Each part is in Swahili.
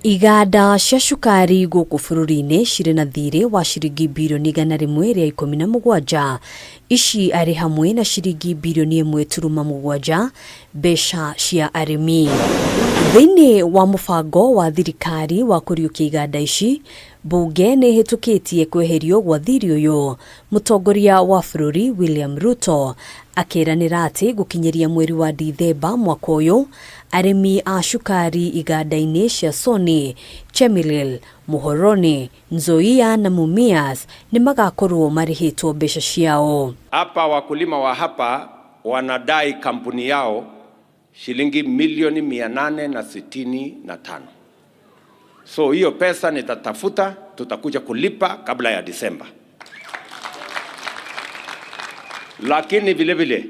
Iganda cia cukari gũkũ bũrũri-inĩ cirĩ na thirĩ wa ciringi birioni 117. Ici arĩ hamwe na ciringi birioni 1.7 mbeca cia arimi. Thĩinĩ wa mũbango wa thirikari wa kũriũkia iganda ici, mbunge nĩ ĩhĩtũkĩtie kweherio gwa thirĩ ũyũ. Mũtongoria wa bũrũri William Ruto akĩranĩra atĩ gũkinyĩria mweri wa Dithemba mwaka ũyũ, arimi a cukari iganda-inĩ cia Soni, Chemelil, Muhoroni, Nzoia na Mumias nĩ magakorwo marĩhĩtwo mbeca ciao. Hapa wakulima wa hapa wanadai kampuni yao shilingi milioni 865. So hiyo pesa nitatafuta, tutakuja kulipa kabla ya Disemba. Lakini vile vile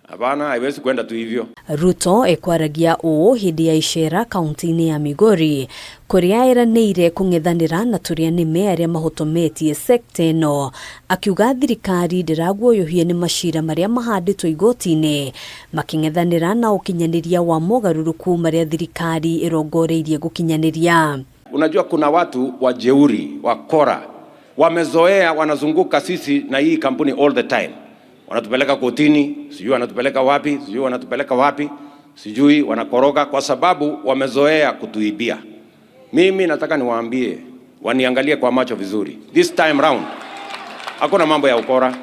hapana, haiwezi kwenda tu hivyo. Ruto ekwaragia ũũ hĩndĩ ya icera kaunti-inĩ ya Migori, kũrĩa eranĩire kũng'ethanĩra na tũrĩa nĩme arĩa mahotometie sekta ĩno, akiuga thirikari ndĩraguoyohie nĩ macira marĩa mahandĩtwo igoti-inĩ, makĩng'ethanĩra na ũkinyanĩria wa mogarũrũku marĩa thirikari ĩrongoreirie gũkinyanĩria. Unajua kuna watu wajeuri, wakora, wamezoea wanazunguka sisi na hii kampuni all the time. Wanatupeleka kotini, sijui wanatupeleka wapi, sijui wanatupeleka wapi, sijui wanakoroga kwa sababu wamezoea kutuibia. Mimi nataka niwaambie, waniangalie kwa macho vizuri. This time round, hakuna mambo ya ukora.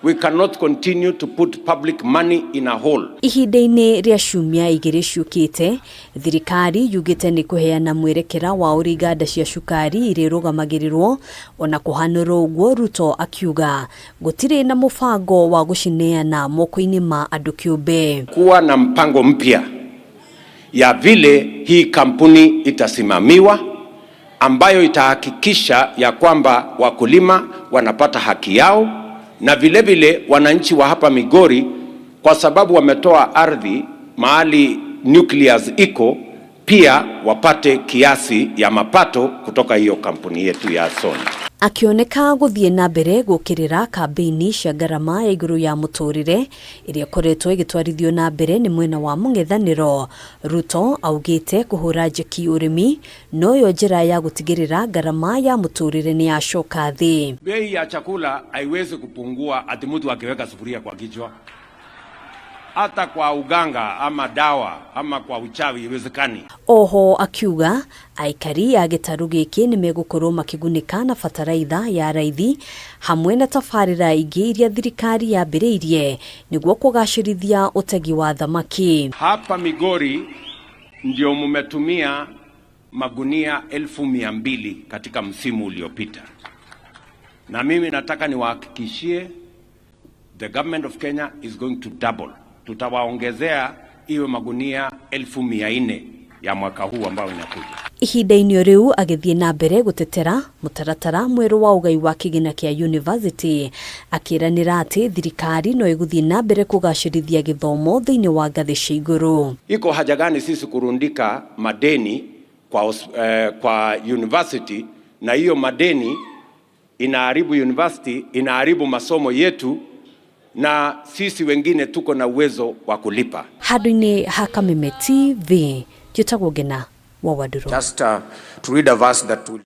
We cannot continue to put public money in a hole. Ihinda-inĩ rĩa ciumia igĩrĩ ciũkĩte, thirikari yugĩte nĩ kũheana mwerekera wa ũrĩa iganda cia cukari irĩrũgamagĩrĩrwo, ona kũhanũra ũguo Ruto akiuga gũtirĩ na mũbango wa gũcineana moko-inĩ ma andũ kĩũmbe. Kuwa na mpango mpya ya vile hii kampuni itasimamiwa, ambayo itahakikisha ya kwamba wakulima wanapata haki yao, na vile vile wananchi wa hapa Migori, kwa sababu wametoa ardhi mahali nucleus iko, pia wapate kiasi ya mapato kutoka hiyo kampuni yetu ya Soni. Akioneka gũthiĩ na mbere gũkĩrĩra kambĩini cia ngarama ya igũrũ ya mũtũrĩre ĩrĩa koretwo ĩgĩtwarithio na mbere nĩ mwena wa mũng'ethanĩro, Ruto augĩte kũhũra njeki ũrĩmi noyo njĩra ya gũtigĩrĩra ngarama ya mũtũrĩre nĩ yacoka thĩ. Bei ya chakula haiwezi kupungua ati mtu akiweka sufuria kwa kichwa. Hata kwa uganga ama dawa ama kwa uchawi haiwezekani. Oho akiuga aikari a gĩtarũ gĩkĩ nĩ megũkorwo makĩgunĩka na bataraitha ya raithi hamwe na tabarĩra ingĩ iria thirikari yambĩrĩirie nĩguo kũgacĩrithia ũtegi wa thamaki. Hapa Migori ndio mumetumia magunia 200,000 katika msimu uliopita. Na mimi nataka niwahakikishie the government of Kenya is going to double. Tutawaongezea iwe magunia 400,000 ya mwaka huu ambao inakuja. Ihinda-inĩ rĩu agĩthiĩ na mbere gũtetera mũtaratara mwerũ wa ũgai wa kĩgĩna kĩa university, akĩranĩra atĩ thirikari no ĩgũthiĩ na mbere kũgacĩrithia gĩthomo thĩinĩ wa ngathĩ cia igũrũ. Iko haja gani sisi kurundika madeni kwa university, na hiyo madeni inaharibu university, inaharibu masomo yetu, na sisi wengine tuko na uwezo wa kulipa. Handũ-inĩ ha Kameme TV, njĩtagwo Ngena wa Waduro. Just to read a verse that will